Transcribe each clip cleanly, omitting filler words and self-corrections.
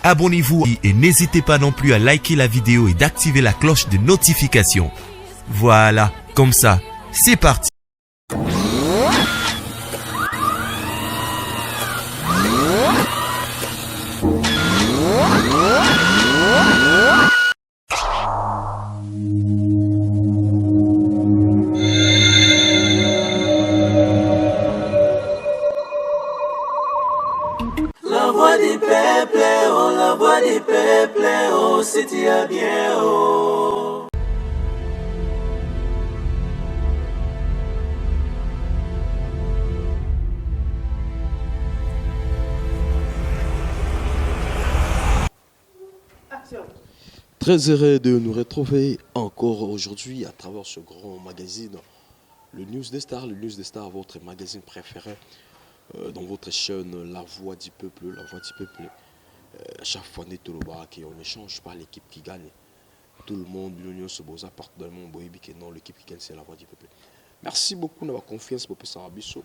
abonnez-vous et n'hésitez pas non plus à liker la vidéo et d'activer la cloche de notification. Voilà, comme ça, c'est parti. La voix du peuple, oh, la voix du peuple, oh, si tu as bien, oh. Très heureux de nous retrouver encore aujourd'hui à travers ce grand magazine, le News des Stars. Le News des Stars, votre magazine préféré dans votre chaîne La Voix du Peuple. La Voix du Peuple. À chaque fois, on échange par l'équipe qui gagne. Tout le monde, l'union se pose à partir du monde, non, l'équipe qui gagne, c'est La Voix du Peuple. Merci beaucoup de votre confiance pour Sarabiso.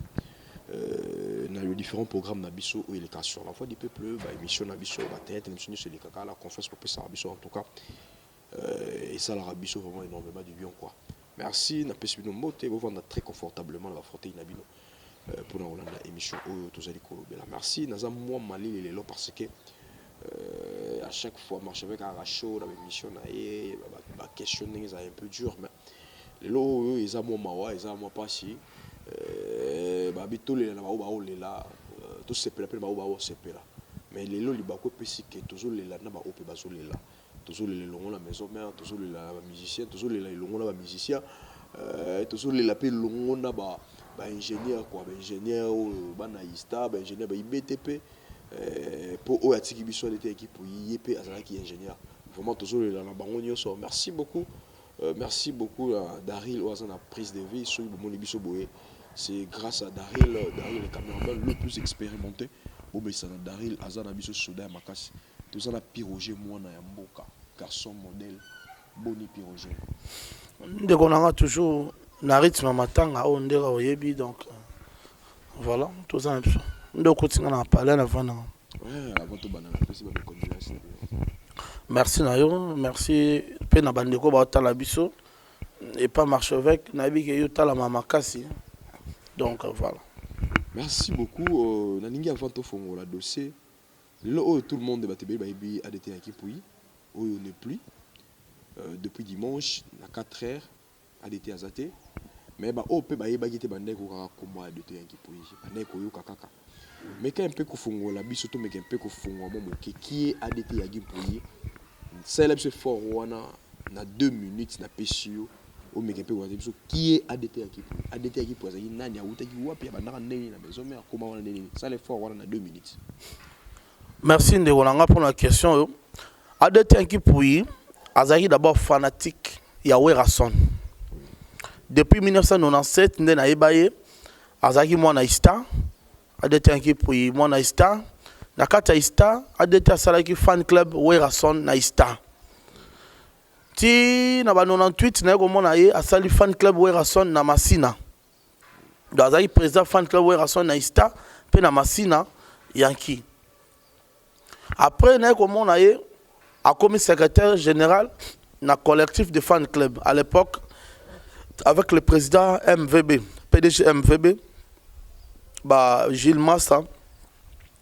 Dans les différents programmes Nabiso où il est sur La Voix du Peuple, émission Nabiso, théâtre, émission sur les caca, la confiance pour Sarabiso en tout cas. Et ça, la Rabiso vraiment énormément du bien quoi. Merci, n'a pas suivi nos mots, vous vendez très confortablement la frotter Nabino pour la émission où tous allez colober. Merci, n'a pas moi malé les lots parce que à chaque fois marcher avec un chaud dans l'émission na questionner c'est un peu dur mais les lots ils ont moi mawa ils ont moi pas si babito les na ba olela tout se pela ba ba se pela mais les lots li ba ko pesi que toujours les na ba ope ba zolela toujours les longs la maison mère toujours les musiciens toujours les longs la musicien toujours les la pe longs na ba ingénieur quoi ingénieur ba naista ba ingénieur ba IBTP pour eux atiki biso l'été équipe pour yep azalaki ingénieur vraiment toujours les la bango nyoso merci beaucoup à Daryl Oazan a prise de vie sur le biso boé. C'est grâce à Daryl le caméraman le plus expérimenté. Bon mais ça Daryl Azan a biso soda makas. Tout ça na piroger moi na mboka garçon modèle boni piroger. Dès qu'on a toujours na rythme matanga on dira oyebi donc voilà tout ça donc on a parlé avant. Ouais avant tout banana possible de continuer. Merci Nayo, merci pe na bandeko ba tala biso et pas marche avec nabi ke yo tala mamakasi. Donc voilà. Merci beaucoup naningi avant to fongo la dossier. Là tout le monde débatté ba ibi ADT Akipoui où on n'est plus depuis dimanche à 4h ADT Azate mais ba o pe ba yeba gite bandeko ka kombo ADT Akipoui bandeko yo kakaka. Mais quand un peu ko fongo la biso to mais un peu ko fongo mo qui est ADT Akipoui. Célèbre ce fort wana na 2 minutes na pesio au mekepe wa biso qui est ADT Akipoui ADT Akipoui azaki nani awutaki wapi bandaka ndeni na maison mais comment wana ndeni ça le fort wana na 2 minutes. Merci Ndegolanga pour la question. ADT Akipoui azaki d'abord fanatique ya Werason. Depuis 1997 ndé na yebaye azaki mwana ista ADT Akipoui mwana ista. Na kata ista ADT asalaki fan club Werason na ista. Ti na ba 98 na komona ye asali fan club Werason na Masina. Do azali président fan club Werason na ista pe na Masina Yankee. Après na komona ye a commis secrétaire général na collectif de fan club à l'époque avec le président MVB, PDG MVB ba Gilles Massa.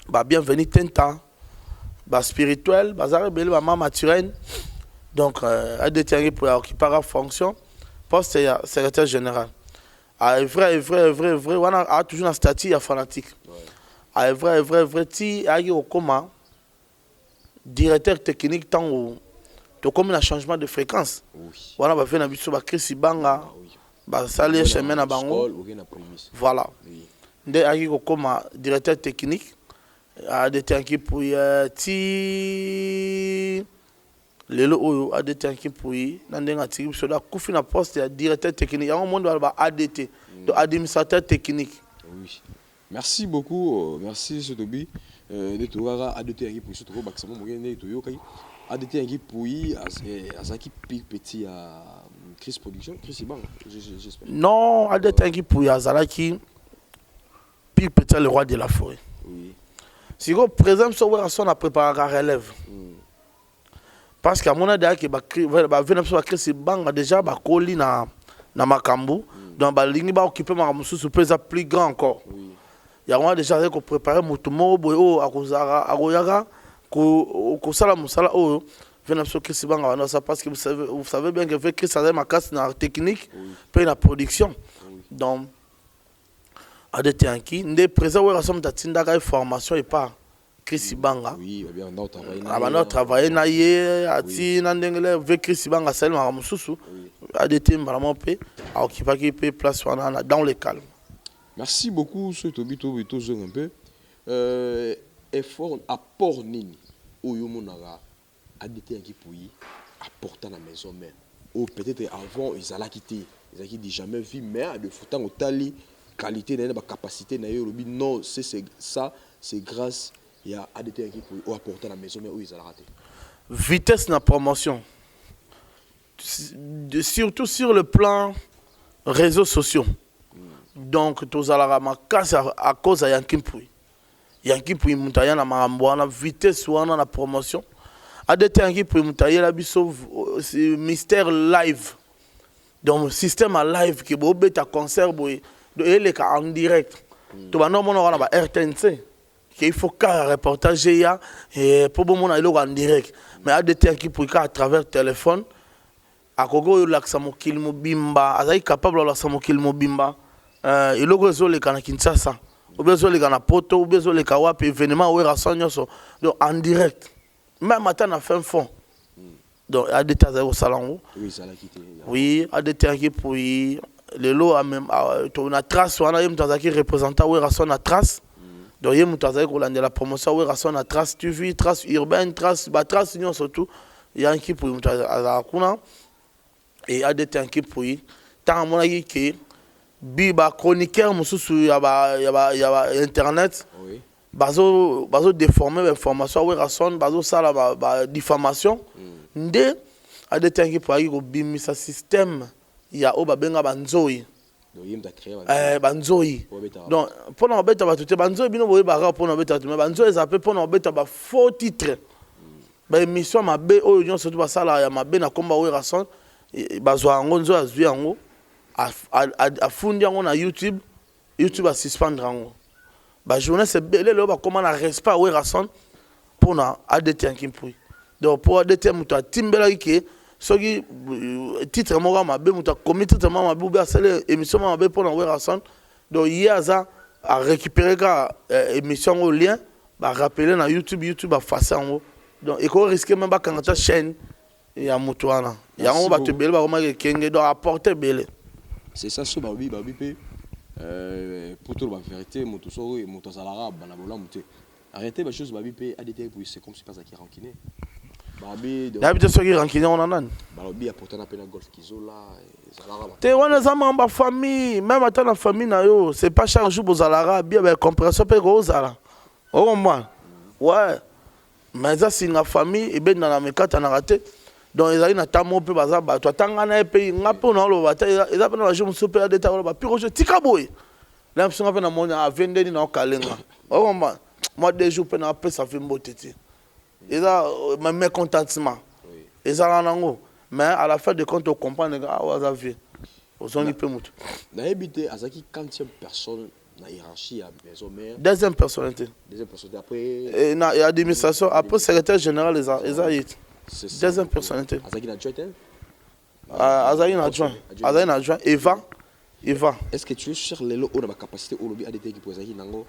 Bah bienvenue Tenta bah spirituel bah zarébélé bah maman Turenne donc ADT pour occuper la fonction poste secrétaire général ah vrai on a toujours un statut fanatique ah vrai ti agi au coma directeur technique tant ou to comme un changement de fréquence voilà bah fait na biso bah Chris Banga bah saler chemin na bango voilà ndé agi au coma directeur technique ADT Akipoui ti lelo oyo ADT Akipoui nandenga tiki biso da kufi na poste ya directeur technique yango monde ba ADT donc administrateur technique. Oui. Merci beaucoup merci Sotobi de toura ADT Akipoui surtout bakisamo mongene to yokai ADT Akipoui azaki petit à Chris Production Chris Bang j'espère. Non ADT Akipoui azalaki petit le roi de la forêt. Oui. Si vous présente sur Werason a préparé la relève. parce que mon ade que ba venir sur Chris Banga déjà ba koli na makambo donc ba lingi ba occuper makambo sous plus grand encore ya on a déjà ko préparer motumo boyo akozara agoyaka ko sala musala o venir sur Chris Banga ça parce que vous savez bien que Chris a ma casse na technique puis la production donc adete anki ndé présent wa rasam tatinda ka formation et pas Chris Banga. Oui, bien, on a travaillé. On a travaillé na ye, ati na ndengele avec Chris Banga sel ma mususu. ADT vraiment pe, a occupé qui peut place dans le calme. Merci beaucoup ce Tobito Bito un peu. Effort apport nini oyo monara ADT qui pouyi apporter la maison mère. Ou peut-être avant ils allaient quitter, ils allaient dit jamais vu mais de foutant au tali qualité na capacité na yo non c'est ça c'est grâce il y a ADT qui peut apporter la maison mais où ils ont raté. Vitesse na promotion. Surtout sur le plan réseaux sociaux. Donc tous à ma casse à cause de Yankin Pouy. Yankin Pouy mutaya na marambo na vitesse wana na promotion. ADT Yankin Pouy mutaya la biso mystère live. Donc système à live qui bo beta concert boy de ele ka en direct. To ba no mono wana ba RTNC. Il faut qu'un reportage et pour bon monde en direct mais ADT qui pour à travers téléphone à Kogo l'accès mokil mobimba azai capable l'accès mokil mobimba il logo zo le kana Kinshasa ou bezo le kana poto ou bezo le kawapi événement ou rasonyo so donc en direct même matin à fin fond donc ADT azai au salon oui ça l'a quitté oui ADT qui pour le lot a même on a trace on a même qui représentant ou rason na trace. Donc, il y a la promotion, il y a la trace TV, trace urbaine, trace surtout. Il y a un qui pour et il y a des temps qui pour tant mon avis que biba chroniqueur il y a internet bazo déformer l'information oui rason bazo ça la diffamation ndé a des temps qui pour y bimisa système il y a au babenga banzoi banzoi donc pour nous bêta ba tout banzoi bino boye ba pour nous bêta mais banzoi ils appellent pour nous bêta ba faux titre ba émission mabe oyo nyo surtout ba sala ya mabe na komba oyo rason bazwa ngonzo azwi yango a fundi yango na YouTube a suspendre yango ba journaliste belé le ba comment na respect oyo rason pour na ADT Kimpui donc pour ADT muta timbela ki soki titre moko mabe muta comité titre mabe ou sele émission mabe pour na rason donc yaza a récupérer ka émission au lien ba rappeler na YouTube a face en haut donc il faut risquer même pas quand ta chaîne ya mutuana ya on va te belé ba comment kenge doit apporter belé c'est ça so babi pe pour tout la vérité moto so moto salara bana bola muté arrêtez ba chose babi pe ADT pour c'est comme si pas ça qui rankiné d'habitude ceux qui rankiné on en a balobi apporter na pena golf kizola salara te wana zama ba famille même attends la famille na yo c'est pas chaque jour bozalara bien ba compréhension pe ko zala au moins ouais mais ça c'est une famille et ben dans la mekata na raté donc ils allaient na tamo pe baza ba to tangana e pe ngapo na lo bata ils appellent la journée super d'état ba piro je tikaboy là on va na mona a vendre na kalenga au moins moi deux jours pe na pe ça fait mboteti et ça même mécontentement et ça nango mais à la fin de compte on comprend les gars on va vie aux gens qui peut mutu na habité azaki 40e personne na hiérarchie à maison mère deuxième personnalité après et na administration après secrétaire général les deuxième personnalité azaki na adjoint azaki na adjoint Eva est-ce que tu es sur les lots on a ma capacité au lobby ADT qui peut azaki nango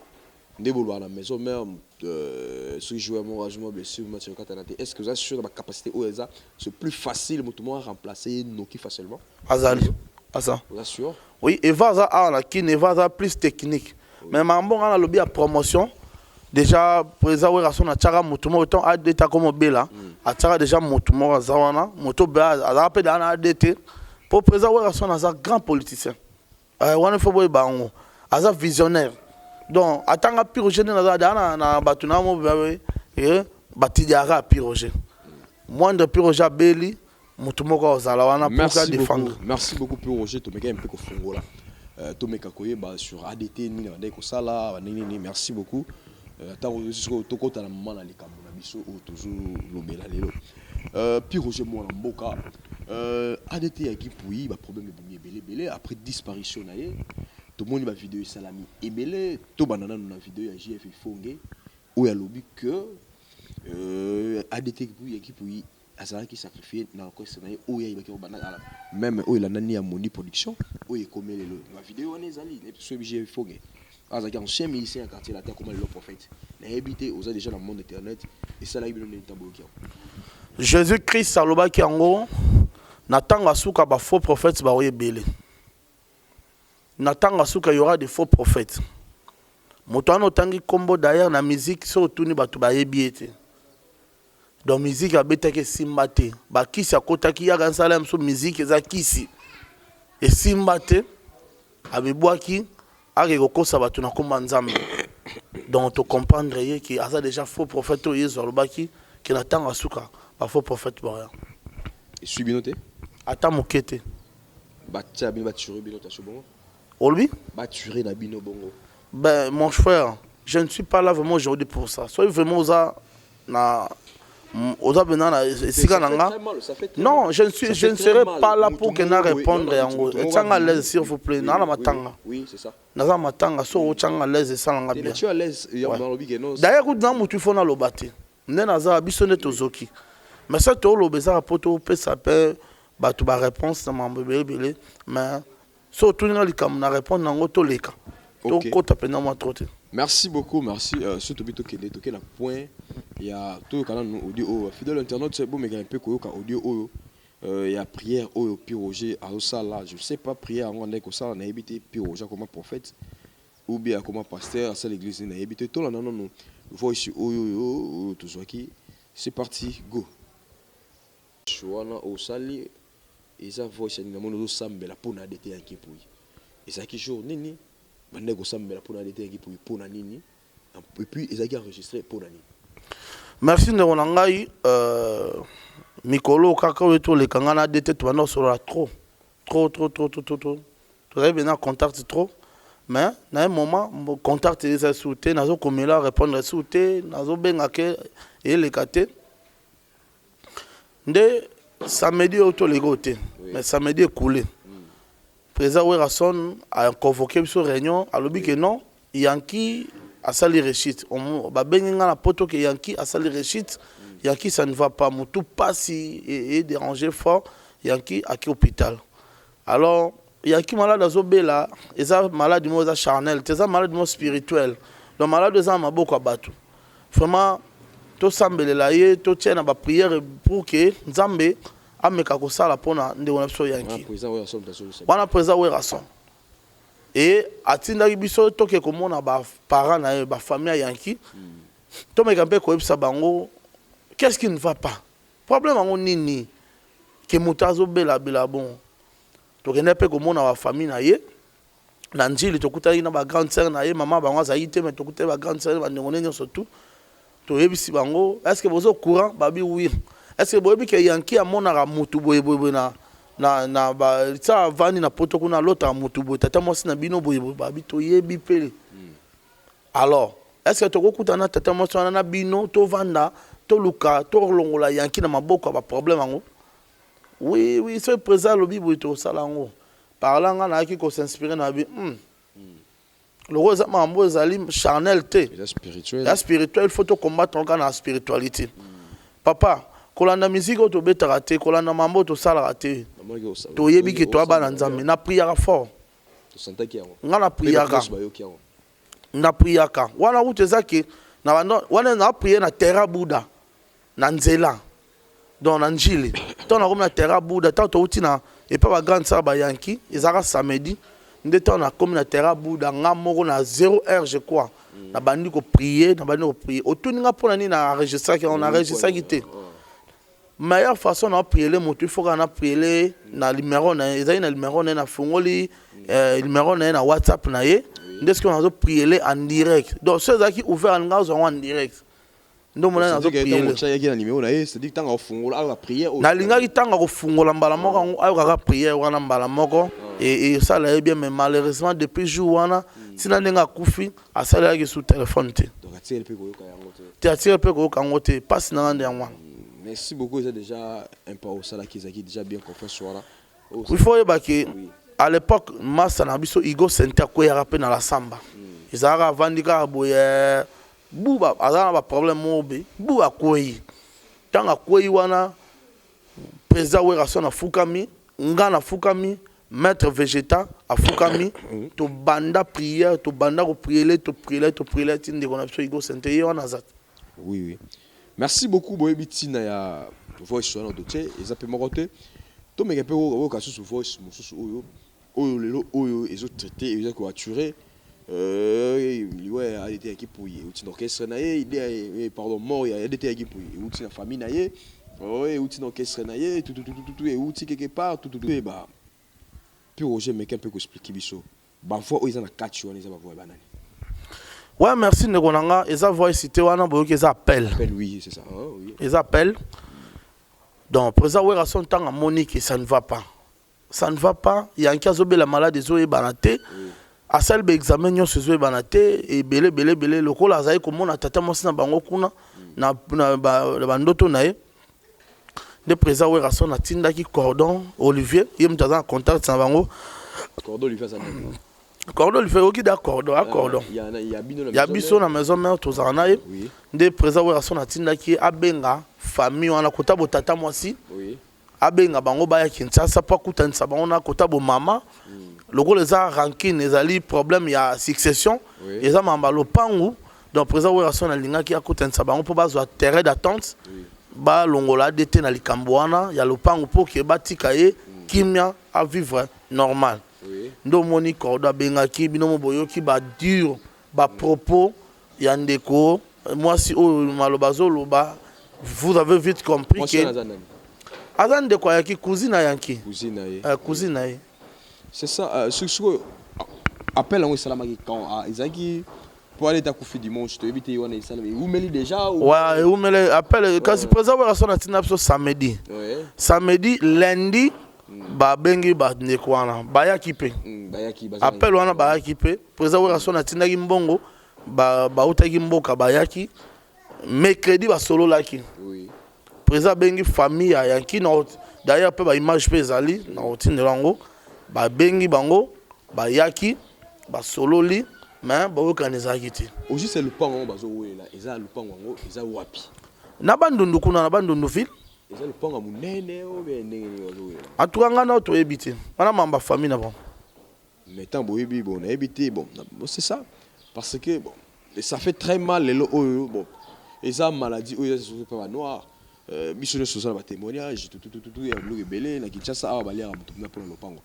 ndebolo à la maison mère ce joueur mon ragement blessé match quand est-ce que vous êtes sûr de ma capacité au ESA c'est plus facile tout le monde remplacer Noki facilement azali asa vous êtes sûr oui Eva za a la qui Eva za plus technique mais mambo on a lobby à promotion déjà président ouais rason na tchara mutumo autant ADT comme bela a tchara déjà mutumo zawana moto ba a pe dans ADT pour président ouais rason na za grand politicien wana faut boy bango aza visionnaire donc atanga pyrogen na batuna mo batidiara pyrogen moindre pyrogen beli mutumoko ozala wana pour défendre merci beaucoup pyrogen to meka un peu ko fongola to meka koyeba sur ADT ni na ndeko sala nini merci beaucoup tant to kota na mama na likambo na biso o toujours lobela lelo puis Roger Mwana Mboka ADT yaki puis ba problème ebumi ebele après disparition na ye to moni ba vidéo salami ebele to banana na vidéo ya JF Fonge où ya lobi que ADT puis yaki puis azala qui sacrifié na ko senaye où ya ibaki banana même où il a nani ya Moni production où il comme le la vidéo on ezali et puis JF Fonge azaki ancien musicien à quartier la terre comme le prophète na habité aux déjà dans le monde internet et ça là il donne tambo qui Jésus-Christ salobaki yango natanga suka ba faux prophètes ba oyebele natanga suka y aura des faux prophètes moto ano tangi kombo d'ailleurs na musique so tuni batu ba yebiete donc musique abetake simbate ba kisi akotaki ya gansala mso musique eza kisi et simbate abebwaki ake kokosa batu na komba nzambe donc to comprendre ye ki asa déjà faux prophète o yezo alobaki ki natanga suka ba faux prophète ba et suis bien noté ata mokete batia bino baturé bino ta bongo Olbi baturé na bino bongo. Ben mon frère, je ne suis pas là vraiment aujourd'hui pour ça. Soyez vraiment non, je ne serai pas là pour que na répondre yango. Tanga l'aise s'il vous plaît. Na la matanga. Oui, c'est ça. Na la matanga so tanga l'aise ça nga bien. Tu es à l'aise dans lobi que non. D'ailleurs ku na mutu fona lobate. Nena za bisone tozoki. Mais ça to lobeza poto pe ça peut batu ba réponse na mambele belé mais so tout na likam na répondre nango to leka. Okay. Merci beaucoup, merci. Surtout que la point, il y a tout le canal audio fidèle internaute, c'est bon mais il y a un peu audio il y a prière au Roger à Osala, je sais pas prière on est comme ça on a habité Roger comme prophète ou bien comme pasteur à l'église on a habité tout là non voice tout ça qui c'est parti go. Choana Osali et ça voice ni mon sambe la pour na dété qui pour. Et ça qui jour nini bande ko sambela pour na dété qui pour na nini et puis ils ont enregistré pour nani. Merci ndeko na ngai mikolo kaka weto le kangana dété to bana sur la trop tu avais bien contact trop mais na un moment mon contact les sauté nazo komela répondre sauté nazo benga ke et les katé nde samedi auto les côté mais samedi coulé. Président Werrason a convoqué sur réunion à l'objet que non Yankee a sali réchite on va benga la poto que Yankee a sali réchite Yankee ça ne va pas tout pas si et dérangé fort Yankee à qui hôpital alors Yankee malade azobela eza malade mo za charnel eza malade mo spirituel donc malade za maboko abatu vraiment to sambelela ye to tiena ba prière pour que Nzambe ameka kosala pona ndeko na biso Yankee wana président Werrason et atindaki biso toke komona ba parents na ba famille Yankee to meka mpe koyebisa bango qu'est-ce qui ne va pas problème ango nini ke mutazo bela bon to kende pe komona ba famille na ye na njili tokutaki na ba grande sœur na ye maman bango azali te mais tokutaki ba grande sœur ba ndeko nyo surtout to yebisi bango est-ce que vous au courant babi oui. Est-ce que vous avez que Yankee a mon aramutu boye na ba ça vani na poto kuna l'autre aramutu boye tata moi na bino boye babi to yebi pele alors est-ce que to kokutana tata moi na bino to vanda to luka to longola Yankee na maboko ba problème ango oui c'est présent le bibo to salango parlant na ki ko s'inspirer na bi le rose mambo ezali charnel te la spirituel faut to combattre en la spiritualité papa kolanda musique to betara te kolanda mambo to sala te to yebi ke to abana nzambe na prière fort to sentaki yango ngana priaka wana utezaki na wana na prier na terra buda na nzela donc na njili to na komna terra buda to uti na et pas ba grande sœur ba Yankee ezaka samedi nde to na komna na terra buda ngamoko na 0h je crois na bandi ko prier otuninga pona ni na enregistrer on a enregistré qui meilleure façon de prier les mots il faut qu'on a prié na numéro na ezali na numéro na fungoli numéro na WhatsApp na ye ndest ce qu'on a prié en direct donc ceux qui ouvert en direct ndo mona na prier na numéro na ye c'est dit tanga fungola ala prière na linga kitanga ko fungola mbala moko ayo kaka prière wana mbala moko et ça là bien mais malheureusement depuis jour wana sina ndenga kufi asala ki sous téléphone te te atire pe ko kango te passe na ngande yango. Merci beaucoup, c'est déjà un peu au salaire qui est déjà bien confiant sur là. Il faut que à l'époque massa na biso Igo Center ko ya rappel dans la samba. Ils a vandika boye buba azana ba problème mobe buba koyi. Tanga koyi wana président we rason na fukami, ngana fukami, maître végétal a fukami, to banda prière, to banda ko prier, to prier tinde ko na biso Igo Center wana zat. Oui oui. Merci beaucoup boyebi tina ya voice sur notre dossier et ça peut m'oroter. To me kepe ko ka susu voice mususu oyo lelo oyo ezo traiter ezo ko aturer ouais a été équipe pour y outil d'orchestre na ye pardon mort il y a des équipes pour y outil na famille na ye ouais outil d'orchestre na ye tout et outil quelque part tout et bah puis Roger me kepe ko expliquer biso ba fois oyo na catch wana eza ba voix banani. Ouais, merci Negonanga. Ils ont voix cité wana boyo qu'ils appellent. Oui, c'est ça. Oh, oui. Ils appellent. Donc président ouais rason temps à Monique ça ne va pas. Ça ne va pas. Il y a un cas de la malade des oeufs banaté. À celle be examen nyo se oeufs banaté et belé le col azai comme on a tata mosi na bango kuna na bandoto nae. De président ouais rason na tinda ki cordon Olivier, il me en contact na bango. Cordon lui fait ça. Cordon lui fait aussi d'accord, d'accord. Il y a biso na maison mère tous en aïe. Des présents où son atinda qui abenga famille on a kota bo tata moi si. Abenga bango ba ya Kinshasa pas kutanisa bango na kota bo mama. Loko les a ranking les ali problème il y a succession. Les a mamba lopangu donc présent où son alinga qui a kutanisa bango pour bazo terrain d'attente. Ba longola dété na likamboana ya lopangu pour que batika ye kimia à vivre normal. Ndo moni cordo benga ki binomo boyoki ba dur ba propos ya ndeko moi si o malobazo loba vous avez vite compris que azan de quoi yaki cousine yanki cousine ye c'est ça ce appel en salama ki quand izaki pour aller ta coufi dimanche to éviter wana salama ou meli déjà ouais ou meli appel quand si présent la son atina samedi samedi lundi ba bengi ba nekwana ba yakipe appel wana ba yakipe président wa son atina ki mbongo ba utaki mboka ba yaki mercredi ba solo laki oui président bengi famille ya yanki na d'ailleurs pe ba image pe zali na otine lango ba bengi bango ba yaki ba solo li mais ba organiser kiti aussi c'est le pango bazo wela eza le pango ngo eza wapi na bandundu kuna na bandundu ville. En tout cas, on a évité. On a ma famille d'abord. Mais tant bon, on a évité. Bon, c'est ça. Parce que bon, ça fait très mal les bon. Et ça maladie, c'est pas noir. Mission social va témoignage, tout il y a le belé, la Kinshasa a balé à Mutumna pour le pango.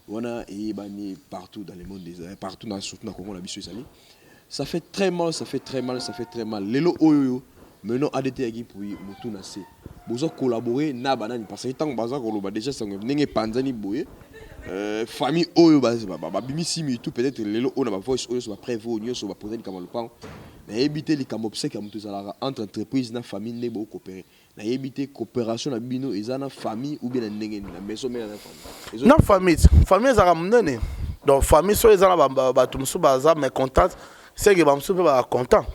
On a bani partout dans le monde partout dans surtout dans Congo la biso sali. Ça fait très mal, ça fait très mal. Les oyo maintenant ADT agi pour Mutuna C. Bozo collaborer na banani parce que tant baza ko loba déjà sango ndenge panzani boye famille oyo ba bimisi mi tout peut-être lelo on a ba voice oyo so ba prévo nyo so ba poser comme le pan na éviter les kamopse ka mutu zala entre entreprise na famille ne bo coopérer na éviter coopération na bino ezana famille ou bien na ndenge na maison mais na famille na famille za ramnene donc famille so ezana ba tumsu baza mais contact c'est que ba msu ba content.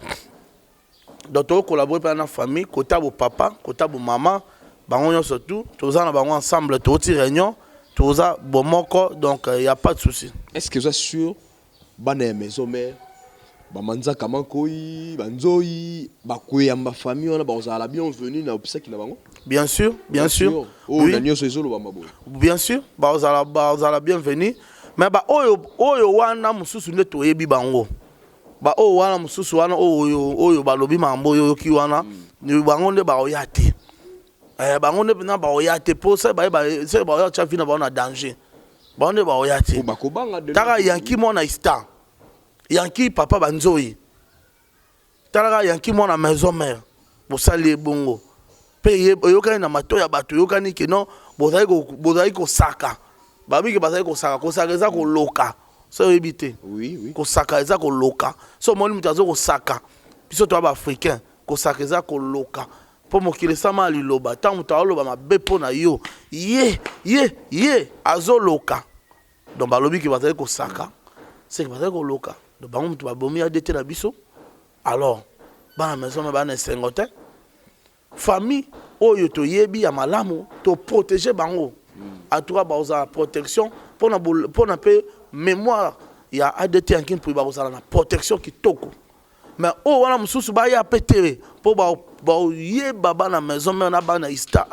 Donc, tu collaborer avec la famille, côté de papa, côté de maman, surtout, tous ensemble, tous les réunions, tous les donc il n'y a pas de souci. Est-ce que vous êtes sûr que les maisons mères, les Kamankoyi, Banzoi, les famille, vous avez la bienvenue dans le bien sûr, bien sûr. Oui. Bien sûr, vous avez la bienvenue. Mais oyo wana mususu ne to yebi bango. Ba o wana mususu wana oyo balobi mambo yo ki wana ni bango nde ba oyate bango nde na ba oyate po se ba ya cha vina ba na danger bango nde ba oyate taka yanki mona star yanki papa banzoi taka yanki mona maison mère bosali bongo pe yokani na mato ya bato yokani ke non bozai ko saka babi ke bazai ko saka za ko loka. So éviter. Oui. Ko saka eza ko loka. So moni mutazo ko saka. Biso to ba africain ko saka eza ko loka. Po mokile sama liloba. Tant mutazo loba mabe po na yo. Ye azo loka. Donc balobi ki bazali ko saka. C'est que bazali ko loka. Donc bango mutu ba bomi adete na biso. Alors bana maison me bana sengote famille oyo to yebi ya malamu to protéger bango en tout cas ba oza protection pour na pe mémoire ya ADT yankin pour ba oza na protection kitoko mais o wana mususu ba ya pété pour ba yeba bana maison me na bana ista.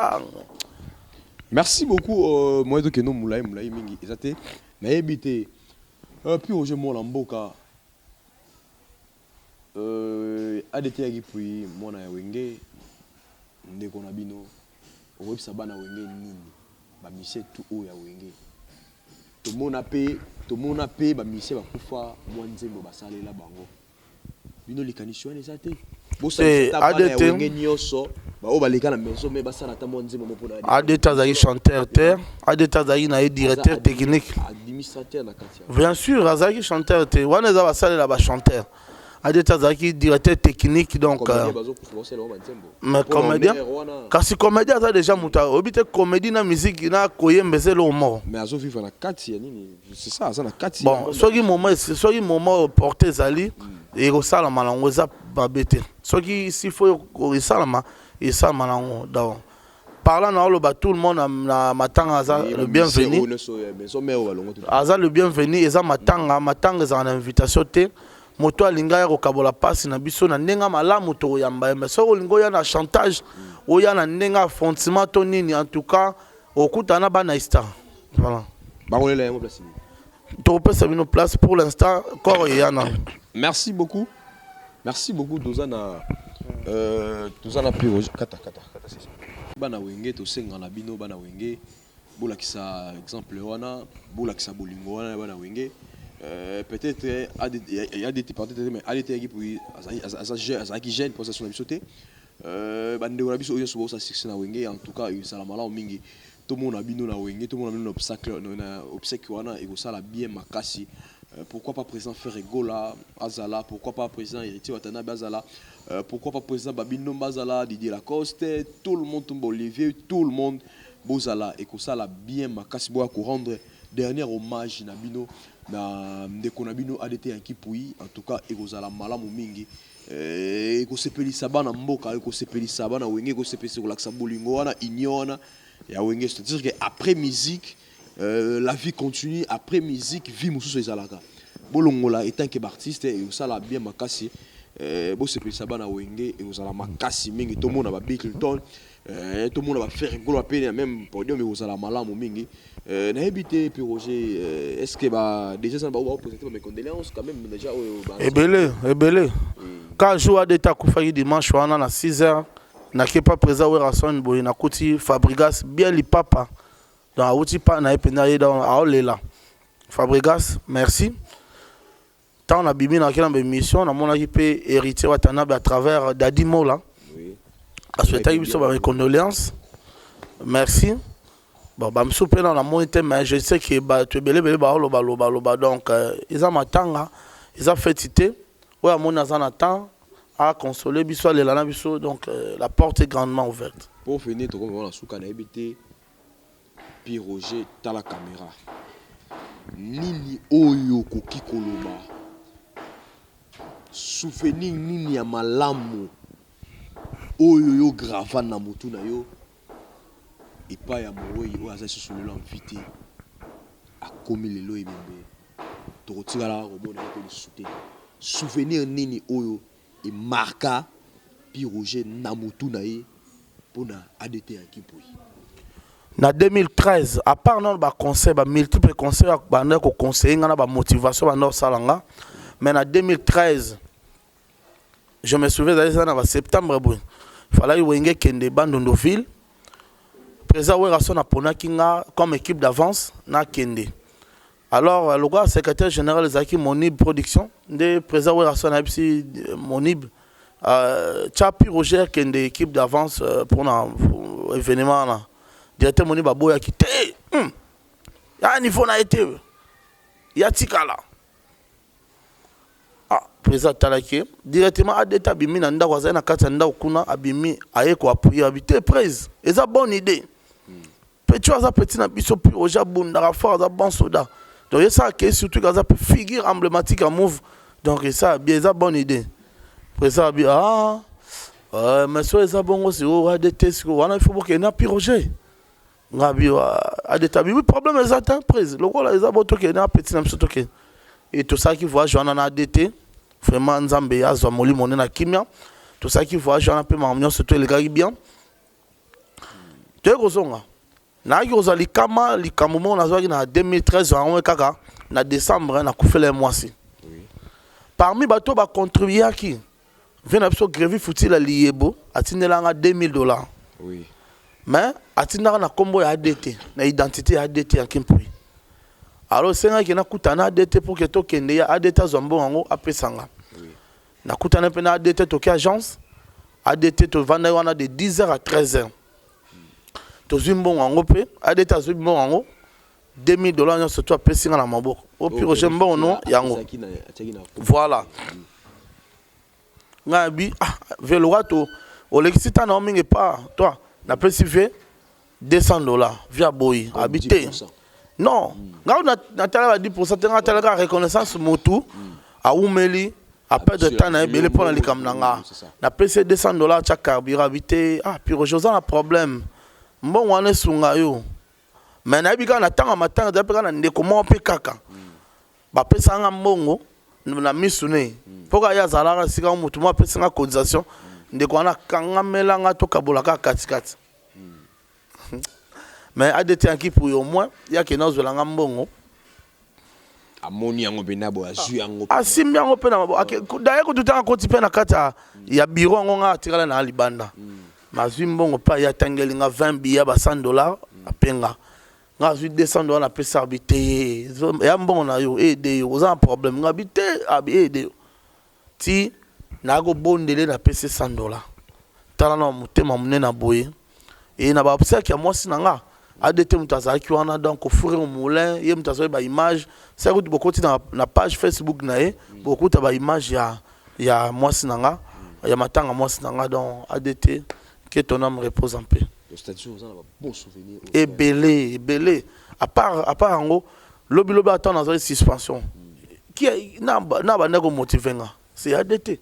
Merci beaucoup moi to keno mulai mingi ezate na yebite puis Roger Mola Mboka ADT yaki puis mona ya wenge ndeko na bino oyebisa bana wenge nini ba mission tout o ya wenge to mona pe ba mission bakufa mwanzembo basalela bango bino likanisho ane zate bosa bana wenge nyoso ba o baleka na maison mais basala ta mwanzembo mo pona ADT azaki chanteur terre ADT azaki na directeur technique administrateur na katia bien sûr azaki chanteur te wana za basalela ba chanteur ADT azaki directeur technique donc mais comédien kasi comédien aza déjà muta obite comédie na musique na koyembese lo mort mais azo vivre na kati ya nini c'est ça ça na kati bon soki moment porter zali et kosala malango za babete soki si faut kosalama et ça malango donc parlant na oloba tout le monde na matanga aza le bienvenu aza le bienvenu eza matanga za na invitation te moto alinga ya kokabola pasi na biso na ndenga malamu to yamba mais so olingo ya na chantage oya na ndenga affrontement to nini en tout cas okutana bana ista voilà barolela yango place to pesa bino place pour l'instant corps yana. Merci beaucoup Dozana Piro kata bana wenge to senga na bino bana wenge bola kisa exemple wana bola kisa bolingo wana bana wenge peut-être il y a des peut-être mais ADT qui pour azaki jeune pour ça sur la bisoté bande wala biso oyo so ça succès na wenge en tout cas ça la mala mingi tout le monde a bino na wenge tout le monde a bino obstacle na obstacle wana et ça la bien makasi pourquoi pas président Ferregola Azala pourquoi pas président Héritier Watanabe Azala pourquoi pas président Babino Bazala Didier Lacoste tout le monde tombe Olivier tout le monde bozala et ça la bien makasi boa ko rendre dernier hommage na bino na ndeko na bino ADT yanki pui en tout cas ekozala malamu mingi ekosepelisa bana mboka ekosepelisa bana wenge ekosepelisa kolakisa bolingo wana union ya wenge c'est-à-dire que après musique la vie continue après musique vie mususu ezalaka bolongola étant que artiste ekozala bien makasi bosepelisa bana wenge ekozala makasi mingi to mona ba Beatleton tout le monde va faire rigolo à peine même podium ekozala malamu mingi na habité puis Roger est-ce que bah déjà ça va présenter mes condoléances quand même déjà ebele quand jour ADT kufa dimanche wana na 6h na kepa présent Werason boy na kuti Fabregas bien li papa dans outi pa na epena dans aolela Fabregas merci tant na bibi na kena émission na mona pe héritier Watanabe à travers Dadi Mola oui à souhaiter mes condoléances merci. Bon, bah, je suis dans la mais je sais que tu es belé, donc ils ont matanga, ils ont fait titer, ouais, à mon azanatan, à consoler, biso, les lana, biso, donc la porte est grandement ouverte. Pour finir, tu vois, la souka n'a habité, puis Roger, t'as la caméra. Nini oyo koki koloba, souvenir nini ya malamu, oyo yo grava na motu na yo. Et pas ya moyi o aza sur le invité a commis les lois bébé to rotira la robot na ko souté souvenir nini oyo et marka puis Roger Namutu nae pona ADT yanki poyi na 2013 à part non ba conseil ba multiples conseils ba na ko conseiller ngana ba motivation ba no salanga mais na 2013 je me souviens d'aller en septembre bon fallait wenge kende bandondoville président Werason a pona kinga comme équipe d'avance na kende. Alors le secrétaire général Zaki Monib production de président Werason a aussi Monib Chapi Roger kende équipe d'avance pour un événement là. Directeur Monib Aboya qui ya niveau na été ya tikala. Ah président Talaki directement ADT abimi na ndako za na kata ndako kuna abimi aye ko appuyer habiter prise. Eza bonne idée. Petit à petit na biso puis au Japon na fort da bon soldat donc ça que surtout quand ça peut figure emblématique en move donc ça bien ça bonne idée président abi mais so eza bongo si o ADT si wana il faut que na piroger ngabi ADT bi problème exact prise lokola eza boto ke na petit na msoto ke et tout ça qui voit joana na ADT vraiment nzambe azwa molimo na kimia tout ça qui voit joana pe mamnyo surtout les gars bien te kozonga na ki ozali kama likamumo na zwaki na 2013 en kaka na décembre na kufele mwasi parmi bato ba contribuer qui vient absolument grévi fouti la liebo atinelanga $2000 oui mais atinaka na kombo ya ADT na identité ya ADT ya Kimpui alors senga ki na kutana ADT pour que to kende ya ADT zombo ngo apesanga oui na kutana pe na ADT to ki agence ADT to vanda wana de 10h à 13h to zimbo ngo pe ADT zimbo ngo $2000 nyo surtout apesinga na maboko au pire jembo non yango voilà ngabi velorato olexita na mingi pas toi na pesive $200 via boy habité non ngao na tala 10% tenga tala ka reconnaissance motu a umeli a perdre de temps na ebele pour na likam nanga na pesi $200 cha carburant habité pire josa na problème mbon wana sunga yo mais na bika na tanga matanga da peka na ndeko mo pe kaka ba pesa nga mbongo na misune poka ya zalaka sika mutu mo pesa nga cotisation ndeko na kanga melanga to kabola ka katikati mais ADT qui pour au moins ya ke na zwelanga mbongo amoni yango benabo azu yango asimbi yango pe na d'ailleurs ko tutanga ko tipe na kata ya bureau ngo nga atikala na libanda mazwi mbongo pa ya tangelinga 20 billets ba $100 apenga nga zui $200 na pesa habité ya mbongo na yo aider yo oza problème nga habité aider ti na go bondele na pesa $100 tala na mutema munena boye et na ba obsèque ya mwasi na nga ADT mutazaki wana donc au fourre au moulin ye mutazoy ba image ça coûte beaucoup na page Facebook na ye beaucoup ta ba image ya mwasi na nga ya matanga mwasi na nga donc ADT que ton âme repose en paix. Le statut vous en a bon souvenir et belé à part en gros lobi attend dans une suspension qui n'a pas motivé c'est ADT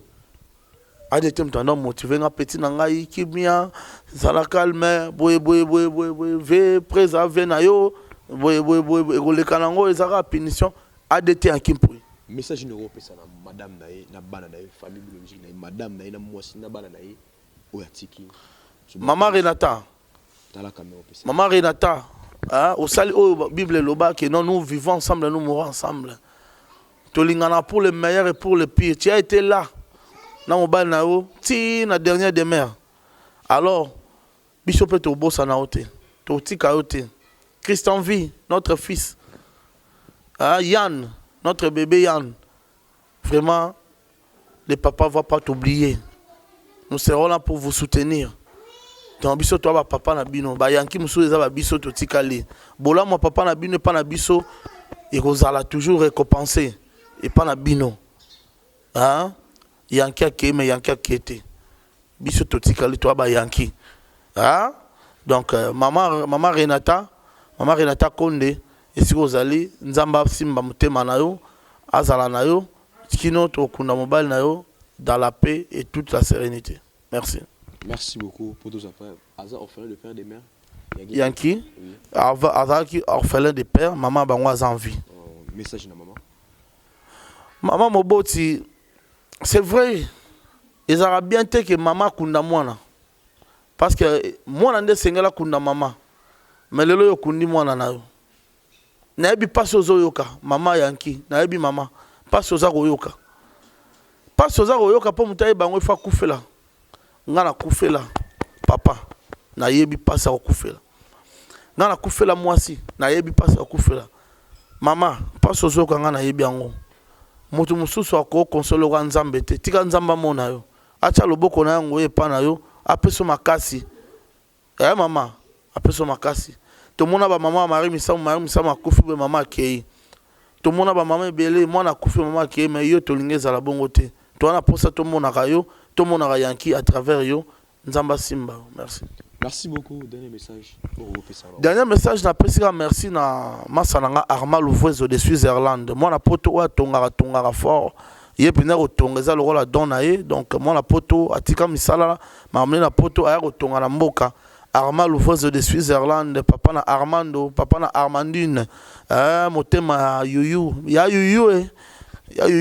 m'tanda motivé petit nangai qui bien ça la calme boy ve préserver na yo boy le kanango ezaka punition ADT en Kimpui message numéro pesa na madame na bana na famille biologique na madame na mwasi na bana na oyatiki maman Renata Maman Renata, au sali au Bible loba que non nous vivons ensemble, nous mourons ensemble. Tolingana pour le meilleur et pour le pire. Tu as été là. Dans mon bal nao, ti na dernière demeure. Alors, Bishop est au boss en aote. Toti kaote. Christian V, notre fils. Yann, notre bébé Yann. Vraiment, le papa ne va pas t'oublier. Nous serons là pour vous soutenir. Donc biso to ba papa na bino ba yanki musu eza ba biso to tikali bola mo papa na bino pa na biso et kozala toujours récompensé et pas na bino yanki akeme yanki akete biso to tikali to ba yanki donc maman Renata Konde esi kozali nzamba simba mutema na yo azala na yo kino to kunda mobile na yo dans la paix et toute la sérénité. Merci. Merci beaucoup pour tous après. Aza orphelin de père et de mère. Yanki. Aza qui orphelin de père, maman bango aza en vie. Message na maman. Maman moboti, c'est vrai. Ils aura bien été que maman kunda mwana. Parce que mwana nde sengela kunda maman. Mais lelo yo kundi mwana na yo. Na yebi paso zo yoka, maman Yanki, na yebi maman. Paso za go yoka. Paso za go yoka po mutaye bango fa kufela. Ngana kufela papa na yebi pasa okufela ngana kufela mwasi na yebi pasa okufela mama paso zoka ngana yebi yango mutu mususu ako konsolo kwa nzambe te tika nzamba mona yo acha loboko na yango epa na yo apeso makasi mama apeso makasi to mona ba mama mari misamu akufi be mama kei to mona ba mama ebele mwana akufi mama kei me yo to lingeza la bongo te to na posa to mona kayo tout le monde a Yanki à travers yo Nzamba Simba. Merci. Merci beaucoup. Dernier message pour vous. Dernier message na pesika merci na masananga Arma Louvoise de Suisse-Irlande. Moi na poto wa tongara fort ye pena kotonga eza lokola don na ye donc mwana poto atika misala mamene na poto aya kotonga na mboka Armand Louvreuse de Switzerland, papa na Armando, papa na Armandine, motema Yuyu, ya Yuyu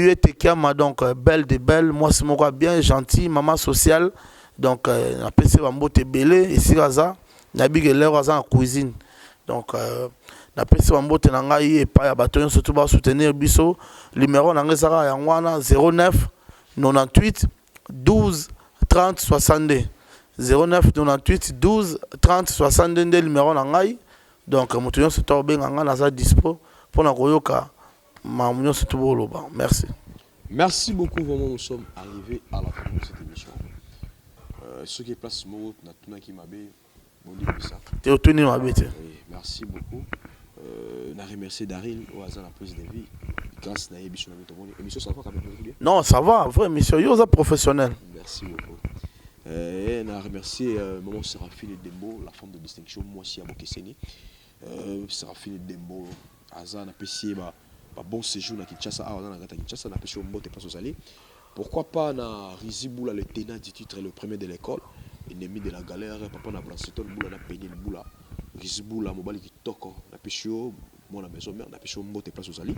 était kiama donc belle de belle, moi c'est mon bien gentil, maman sociale, donc na PC bambote belé ici gaza, na big leur en cuisine, donc na PC bambote na ngai et pas ya bato surtout ba soutenir biso, numéro na ngai sara ya ngwana 09 98 12 30 62. 09 98 12 30 62 nde numéro na ngai donc moto nyonso to benga nga naza dispo mpona koyoka mamu nyonso to boloba. Merci beaucoup, vraiment nous sommes arrivés à la fin de cette émission. Ceux qui placent mot na tuna ki mabe bon dit ça te otuni mabe te. Merci beaucoup. Na remercier Daryl au hasard la prise de vie grâce na émission na tout monde émission ça va quand même bien. Non ça va vrai monsieur yo za professionnel. Merci beaucoup. On a remercié maman Séraphine Dembo, la femme de distinction, moi aussi à Bokeseni. Séraphine Dembo, Azan a apprécié bon séjour à Kinshasa, Kinshasa, on a apprécié un bon déplacement aux allées. Pourquoi pas na Riziboula, le tenant du titre, le premier de l'école, ennemi de la galère, papa na Blanceton, Boula na Pénil Boula, Riziboula, Mobali qui toque, on a apprécié, moi la maison mère, on a apprécié un bon déplacement aux allées.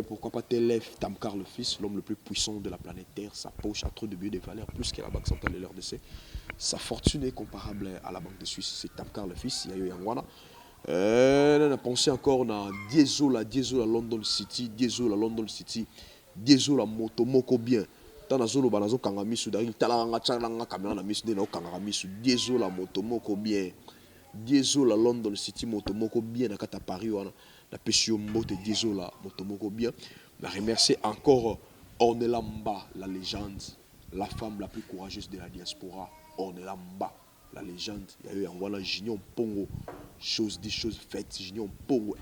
Pourquoi pas Telef Tamkar le fils, l'homme le plus puissant de la planète Terre, sa poche a trop de billets de valeur, plus que la banque centrale de l'RDC. Sa fortune est comparable à la banque de Suisse, c'est Tamkar le fils, il y a eu Yangwana. On a pensé encore à Diesel la London City, Diesel la London City, Diesel la moto moko bien. Tant na zolo banazo kangamisu dari talanga chalanga caméra na misu de na kangamisu Diesel la moto moko bien. Diesel la London City moto moko bien na kata Paris wana. La pêche moto Diesel la moto moko bien. On remercier encore Ornelamba, la légende, la femme la plus courageuse de la diaspora, Ornelamba, la légende. Il y a eu un voilà Junior Pongo, chose dit, chose faite, Junior Pongo.